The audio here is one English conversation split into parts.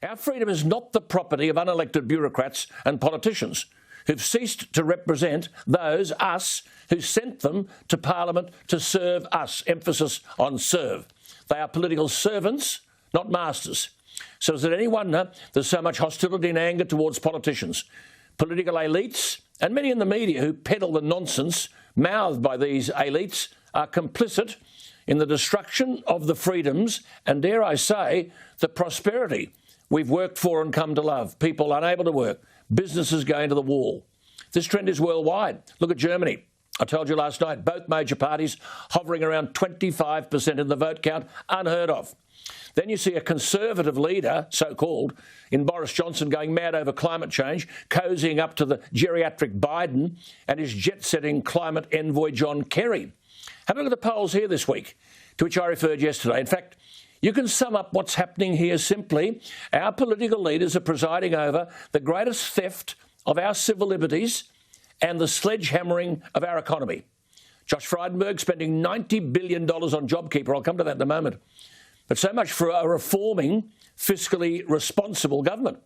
Our freedom is not the property of unelected bureaucrats and politicians who've ceased to represent those, us, who sent them to Parliament to serve us. Emphasis on serve. They are political servants, not masters. So is it any wonder there's so much hostility and anger towards politicians, political elites, and many in the media who peddle the nonsense mouthed by these elites are complicit in the destruction of the freedoms and, dare I say, the prosperity we've worked for and come to love. People unable to work, businesses going to the wall. This trend is worldwide. Look at Germany. I told you last night, both major parties hovering around 25% in the vote count, unheard of. Then you see a Conservative leader, so-called, in Boris Johnson going mad over climate change, cozying up to the geriatric Biden and his jet-setting climate envoy John Kerry. Have a look at the polls here this week, to which I referred yesterday. In fact, you can sum up what's happening here simply. Our political leaders are presiding over the greatest theft of our civil liberties and the sledgehammering of our economy. Josh Frydenberg spending $90 billion on JobKeeper. I'll come to that in a moment. But so much for a reforming, fiscally responsible government.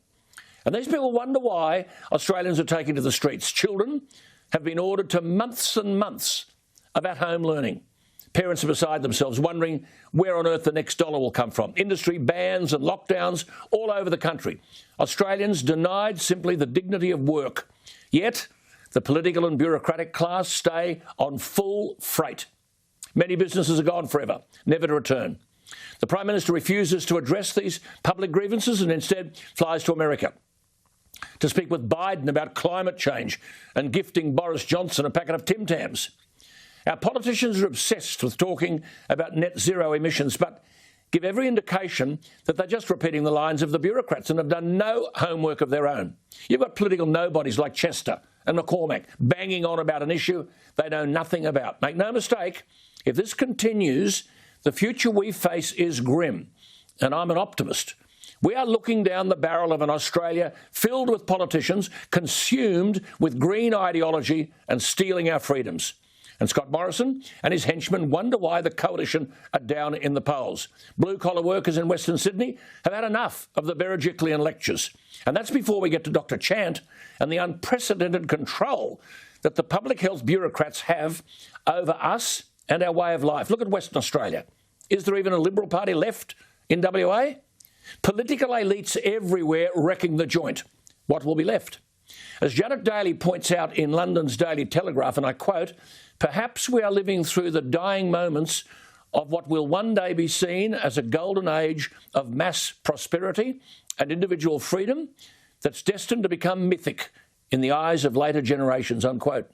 And these people wonder why Australians are taking to the streets. Children have been ordered to months and months of at-home learning. Parents are beside themselves, wondering where on earth the next dollar will come from. Industry bans and lockdowns all over the country. Australians denied simply the dignity of work. Yet, the political and bureaucratic class stay on full freight. Many businesses are gone forever, never to return. The Prime Minister refuses to address these public grievances and instead flies to America to speak with Biden about climate change and gifting Boris Johnson a packet of Tim Tams. Our politicians are obsessed with talking about net zero emissions, but give every indication that they're just repeating the lines of the bureaucrats and have done no homework of their own. You've got political nobodies like Chester and McCormack banging on about an issue they know nothing about. Make no mistake, if this continues, the future we face is grim, and I'm an optimist. We are looking down the barrel of an Australia filled with politicians consumed with green ideology and stealing our freedoms. And Scott Morrison and his henchmen wonder why the coalition are down in the polls. Blue-collar workers in Western Sydney have had enough of the Berejiklian lectures. And that's before we get to Dr Chant and the unprecedented control that the public health bureaucrats have over us and our way of life. Look at Western Australia. Is there even a Liberal Party left in WA? Political elites everywhere wrecking the joint. What will be left? As Janet Daly points out in London's Daily Telegraph, and I quote, "Perhaps we are living through the dying moments of what will one day be seen as a golden age of mass prosperity and individual freedom that's destined to become mythic in the eyes of later generations," unquote.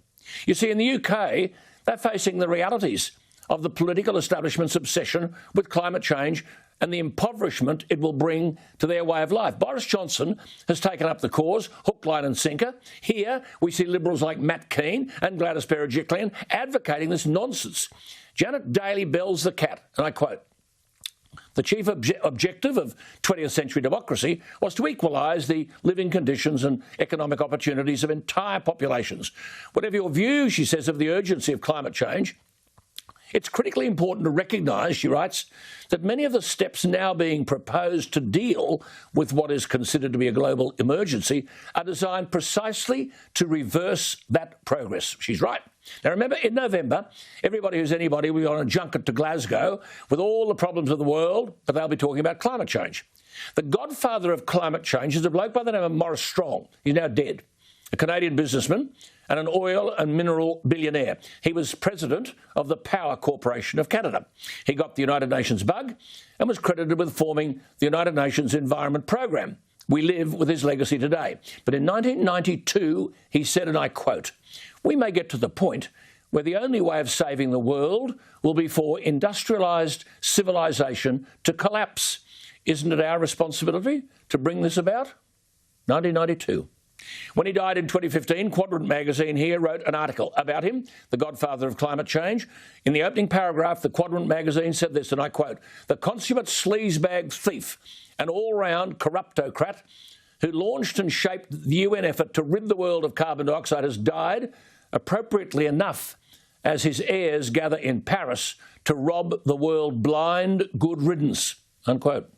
You see, in the UK, they're facing the realities of the political establishment's obsession with climate change and the impoverishment it will bring to their way of life. Boris Johnson has taken up the cause, hook, line and sinker. Here we see Liberals like Matt Keane and Gladys Berejiklian advocating this nonsense. Janet Daly bells the cat, and I quote, "The chief objective of 20th century democracy was to equalise the living conditions and economic opportunities of entire populations. Whatever your view," she says, "of the urgency of climate change, it's critically important to recognise," she writes, "that many of the steps now being proposed to deal with what is considered to be a global emergency are designed precisely to reverse that progress." She's right. Now remember, in November, everybody who's anybody will be on a junket to Glasgow with all the problems of the world, but they'll be talking about climate change. The godfather of climate change is a bloke by the name of Maurice Strong. He's now dead. A Canadian businessman and an oil and mineral billionaire. He was president of the Power Corporation of Canada. He got the United Nations bug and was credited with forming the United Nations Environment Programme. We live with his legacy today. But in 1992, he said, and I quote, "We may get to the point where the only way of saving the world will be for industrialised civilisation to collapse. Isn't it our responsibility to bring this about?" 1992. When he died in 2015, Quadrant magazine here wrote an article about him, the godfather of climate change. In the opening paragraph, the Quadrant magazine said this, and I quote, "The consummate sleazebag thief, an all-round corruptocrat who launched and shaped the UN effort to rid the world of carbon dioxide has died, appropriately enough, as his heirs gather in Paris to rob the world blind good riddance," unquote.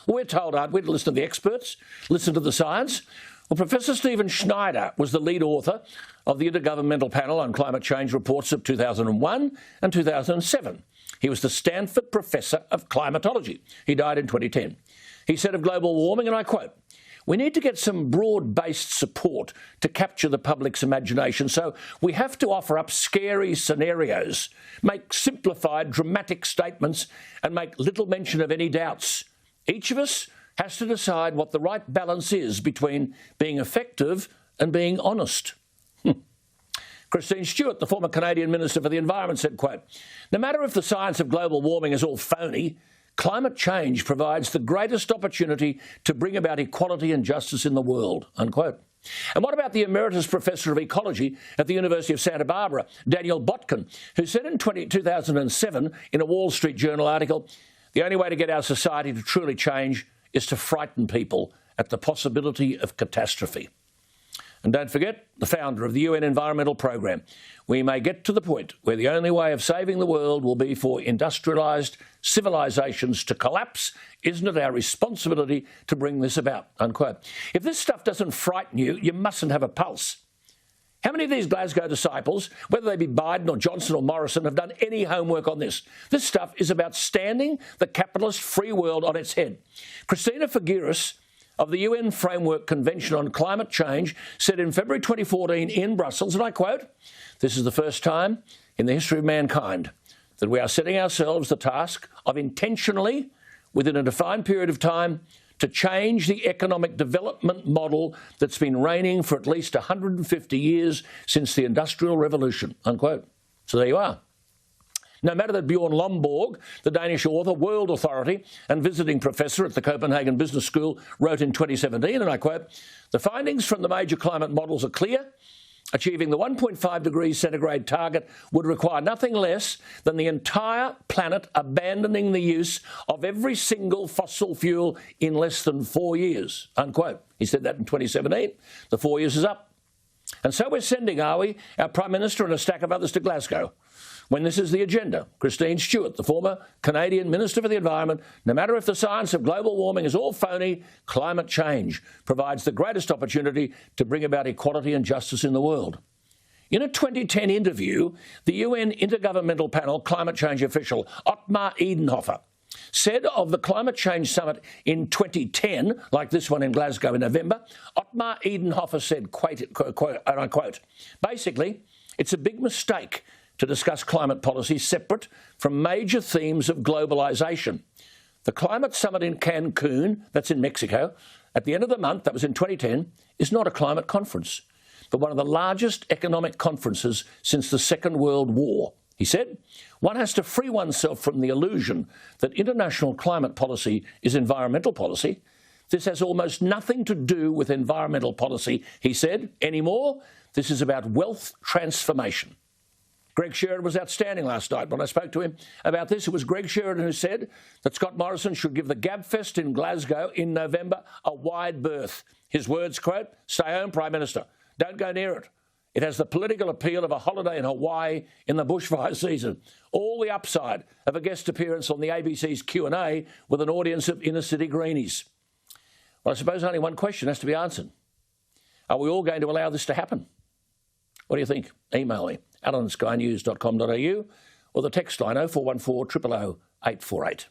Well, we're told, aren't we, to listen to the experts, listen to the science? Well, Professor Stephen Schneider was the lead author of the Intergovernmental Panel on Climate Change reports of 2001 and 2007. He was the Stanford Professor of Climatology. He died in 2010. He said of global warming, and I quote, "We need to get some broad-based support to capture the public's imagination, so we have to offer up scary scenarios, make simplified, dramatic statements, and make little mention of any doubts. Each of us has to decide what the right balance is between being effective and being honest." Christine Stewart, the former Canadian Minister for the Environment, said, quote, "No matter if the science of global warming is all phony, climate change provides the greatest opportunity to bring about equality and justice in the world," unquote. And what about the Emeritus Professor of Ecology at the University of Santa Barbara, Daniel Botkin, who said in 2007 in a Wall Street Journal article, "The only way to get our society to truly change is to frighten people at the possibility of catastrophe." And don't forget, the founder of the UN Environmental Programme. "We may get to the point where the only way of saving the world will be for industrialised civilisations to collapse. Isn't it our responsibility to bring this about?" unquote. If this stuff doesn't frighten you, you mustn't have a pulse. How many of these Glasgow disciples, whether they be Biden or Johnson or Morrison, have done any homework on this? This stuff is about standing the capitalist free world on its head. Christina Figueres of the UN Framework Convention on Climate Change said in February 2014 in Brussels, and I quote, "This is the first time in the history of mankind that we are setting ourselves the task of intentionally, within a defined period of time, to change the economic development model that's been reigning for at least 150 years since the Industrial Revolution," unquote. So there you are. No matter that Bjorn Lomborg, the Danish author, world authority and visiting professor at the Copenhagen Business School, wrote in 2017, and I quote, "The findings from the major climate models are clear. Achieving the 1.5 degrees centigrade target would require nothing less than the entire planet abandoning the use of every single fossil fuel in less than 4 years," unquote. He said that in 2017. The 4 years is up. And so we're sending, are we, our Prime Minister and a stack of others to Glasgow, when this is the agenda. Christine Stewart, the former Canadian Minister for the Environment, "No matter if the science of global warming is all phony, climate change provides the greatest opportunity to bring about equality and justice in the world." In a 2010 interview, the UN Intergovernmental Panel climate change official Ottmar Edenhofer said of the Climate Change Summit in 2010, like this one in Glasgow in November, Ottmar Edenhofer said, and I quote, "Basically, it's a big mistake to discuss climate policy separate from major themes of globalisation. The climate summit in Cancun, that's in Mexico, at the end of the month, that was in 2010, is not a climate conference, but one of the largest economic conferences since the Second World War." He said, "One has to free oneself from the illusion that international climate policy is environmental policy. This has almost nothing to do with environmental policy," he said, "anymore. This is about wealth transformation." Greg Sheridan was outstanding last night. When I spoke to him about this, it was Greg Sheridan who said that Scott Morrison should give the Gabfest in Glasgow in November a wide berth. His words, quote, "Stay home, Prime Minister. Don't go near it. It has the political appeal of a holiday in Hawaii in the bushfire season. All the upside of a guest appearance on the ABC's Q&A with an audience of inner-city greenies." Well, I suppose only one question has to be answered. Are we all going to allow this to happen? What do you think? Email me, alan@skynews.com.au, or the text line 0414 000 848.